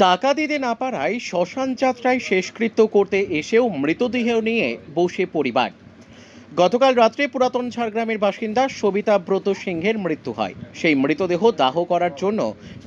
টাকা দিতে না পারায় শ্মশান যাত্রায় শেষকৃত্য করতে এসেও মৃতদেহ নিয়ে বসে পরিবার। গতকাল রাত্রে পুরাতন ঝাড়গ্রামের বাসিন্দা সবিতা ব্রত সিংহের মৃত্যু হয়। সেই মৃতদেহ দাহ করার জন্য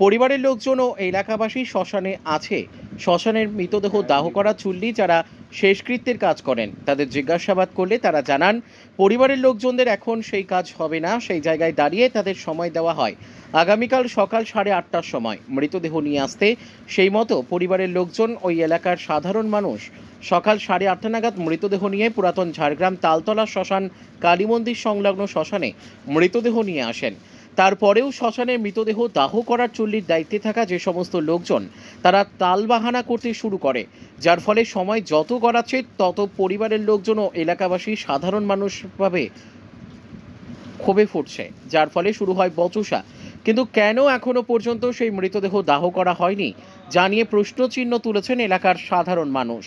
পরিবারের লোকজন ও এলাকাবাসী শ্মশানে আছে। শ্মশানের মৃতদেহ দাহ করা চুল্লি যারা শেষকৃত্যের কাজ করেন তাদের জিজ্ঞাসাবাদ করলে তারা জানান পরিবারের লোকজনদের এখন সেই কাজ হবে না। সেই জায়গায় দাঁড়িয়ে তাদের সময় দেওয়া হয় আগামীকাল সকাল 8:30টার সময় মৃতদেহ নিয়ে আসতে। সেই মতো পরিবারের লোকজন ওই এলাকার সাধারণ মানুষ সকাল 8:30 নাগাদ মৃতদেহ নিয়ে পুরাতন ঝাড়গ্রাম তালতলা শ্মশান কালী মন্দির সংলগ্ন শ্মশানে মৃতদেহ নিয়ে আসেন। তারপরেও শ্মশানের মৃতদেহ দাহ করার চুল্লির দায়িত্বে থাকা যে সমস্ত লোকজন তারা তালবাহানা করতে শুরু করে, যার ফলে সময় যত গড়াচ্ছে তত পরিবারের লোকজন ও এলাকাবাসী সাধারণ মানুষভাবে ক্ষোভে ফুটছে, যার ফলে শুরু হয় বচসা। কিন্তু কেন এখনো পর্যন্ত সেই মৃতদেহ দাহ করা হয়নি জানিয়ে প্রশ্নচিহ্ন তুলেছেন এলাকার সাধারণ মানুষ।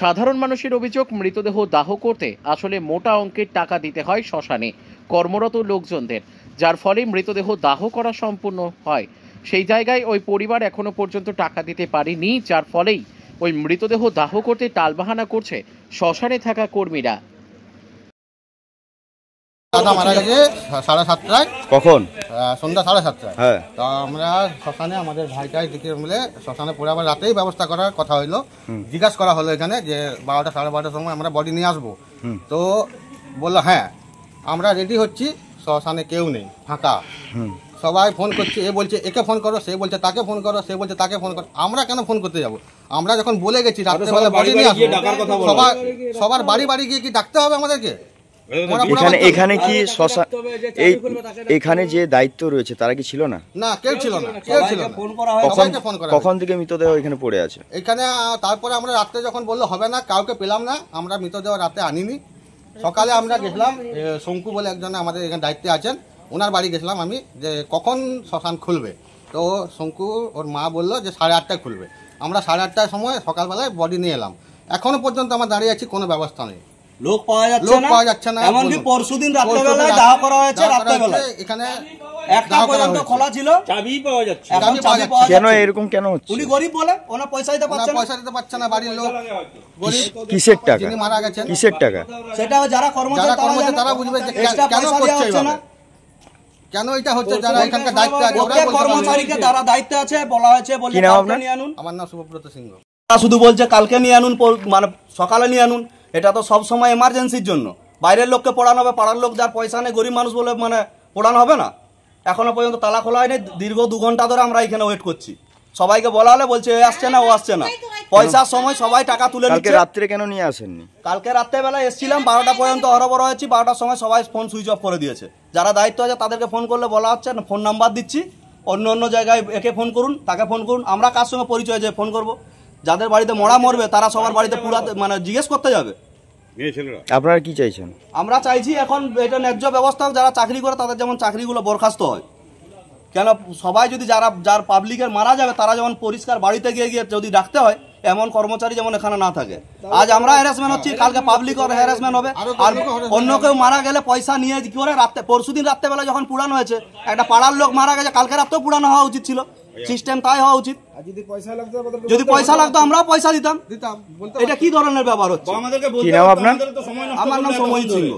সাধারণ মানুষের অভিযোগ, মৃতদেহ দাহ করতে আসলে মোটা অঙ্কের টাকা দিতে হয় শ্মশানে কর্মরত লোকজনদের, যার ফলে মৃতদেহ দাহ করা সম্পূর্ণ হয়। সেই জায়গায় ওই পরিবার এখনো পর্যন্ত টাকা দিতে পারেনি, যার ফলেই ওই মৃতদেহ দাহ করতে টালবাহানা করছে শ্মশানে থাকা কর্মীরা। দাদা মারা গেছে 7:30টায়। কখন? সন্ধ্যা 7:30টায়। হ্যাঁ। তো আমরা শ্মশানে আমাদের ভাইটাই দিকে মিলে শ্মশানে পরে আবার রাতেই ব্যবস্থা করার কথা হইলো। জিজ্ঞাসা করা হলো এখানে যে 12টা 12:30টার সময় আমরা বডি নিয়ে আসবো। তো বললো হ্যাঁ আমরা রেডি হচ্ছি, শ্মশানে কেউ নেই, ফাঁকা। সবাই ফোন করছে, এ বলছে একে ফোন করো, সে বলছে তাকে ফোন করো, সে বলছে তাকে ফোন করো। আমরা কেন ফোন করতে যাবো? আমরা যখন বলে গেছি রাত্রেবেলা বডি নিয়ে আসবো, সবার বাড়ি বাড়ি গিয়ে কি ডাকতে হবে আমাদেরকে? এখানে কি এখানে যে দায়িত্ব রয়েছে তারা কি ছিল না? না, কেউ ছিল না, কেউ ছিল না। কখন থেকে মৃতদেহ এখানে পড়ে আছে এখানে? তারপরে আমরা রাত্রে যখন বললো হবে না, কাউকে পেলাম না, আমরা মৃতদেহ রাতে আনিনি। সকালে আমরা গেছিলাম, শঙ্কু বলে একজন আমাদের এখানে দায়িত্বে আছেন, ওনার বাড়ি গেছিলাম আমি, যে কখন শ্মশান খুলবে। তো শঙ্কু ওর মা বললো যে 8:30টায় খুলবে। আমরা 8:30টার সময় সকালবেলায় বডি নিয়ে এলাম। এখনো পর্যন্ত আমরা দাঁড়িয়ে আছি, কোনো ব্যবস্থা নেই, লোক পাওয়া যাচ্ছে না। এমনকি পরশুদিন রাত্রেবেলায় দাহ করা হয়েছে, রাত্রেবেলায় এখানে একটা পর্যন্ত খোলা ছিল, চাবি পাওয়া যাচ্ছে। কেন এরকম কেন হচ্ছে? উনি গরিব বলে ওনা পয়সা দিতে পারছে না, বাড়ির লোক গরিব। কিসের টাকা? যিনি মারা গেছেন কিসের টাকা? সেটা যারা কর্মচারী তারা বুঝবে যে কেন করছে এভাবে, কেন এটা হচ্ছে। যারা এখানকার দায়িত্বে আছে, ওরা কর্মচারীকে যারা দায়িত্বে আছে বলা হয়েছে, বলে কালকে নিয়ে আনুন। আমার নাম শুভব্রত সিংহ। শুধু বলছে কালকে নিয়ে আনুন, মানে সকালে নিয়ে আনুন। এটা তো সব সময় এমার্জেন্সির জন্য। বাইরের লোককে পড়ানো হবে, পাড়ার লোক যার পয়সা নেই, গরিব মানুষ বলে মানে পড়ানো হবে না। এখনো পর্যন্ত তালা খোলা হয়নি। দীর্ঘ 2 ঘন্টা ধরে আমরা এখানে ওয়েট করছি। সবাইকে বলা হলে বলছে এ আসছে না, ও আসছে না। পয়সার সময় সবাই টাকা তুলে নিচ্ছে। কালকে রাত্রে কেন নিয়ে আসেননি? কালকে রাত্রেবেলা এসেছিলাম, 12টা পর্যন্ত হরবড় হয়েছি। 12টার সময় সবাই ফোন সুইচ অফ করে দিয়েছে। যারা দায়িত্ব আছে তাদেরকে ফোন করলে বলা হচ্ছে না, ফোন নাম্বার দিচ্ছি, অন্য জায়গায় একে ফোন করুন, তাকে ফোন করুন। আমরা কার সঙ্গে পরিচয় যে ফোন করব? যাদের বাড়িতে মরা মরবে তারা সবার বাড়িতে পুরা মানে জিজ্ঞেস করতে যাবে। আপনারা কি চাইছেন? আমরা চাইছি এখন এটা ন্যায্য ব্যবস্থা। যারা চাকরি করে তাদের যেমন চাকরিগুলো বরখাস্ত হয়। কেন সবাই যদি যার পাবলিকের মারা যাবে তারা যেমন পরিষ্কার বাড়িতে গিয়ে যদি ডাকতে হয়, এমন কর্মচারী যেমন এখানে না থাকে। আজ আমরা হ্যারাসমেন্ট হচ্ছি, কালকে পাবলিক হ্যারাসমেন্ট হবে। আর অন্য কেউ মারা গেলে পয়সা নিয়ে কি করে? পরশুদিন রাত্রেবেলা যখন পুরানো হয়েছে, একটা পাড়ার লোক মারা গেছে, কালকে রাতেও পুরানো হওয়া উচিত ছিল। সিস্টেম তাই হওয়া উচিত। যদি পয়সা লাগতো আমরাও পয়সা দিতাম। এটা কি ধরনের ব্যাপার হচ্ছে? কি নাম আপনার? আমার নাম সময় সিংহ।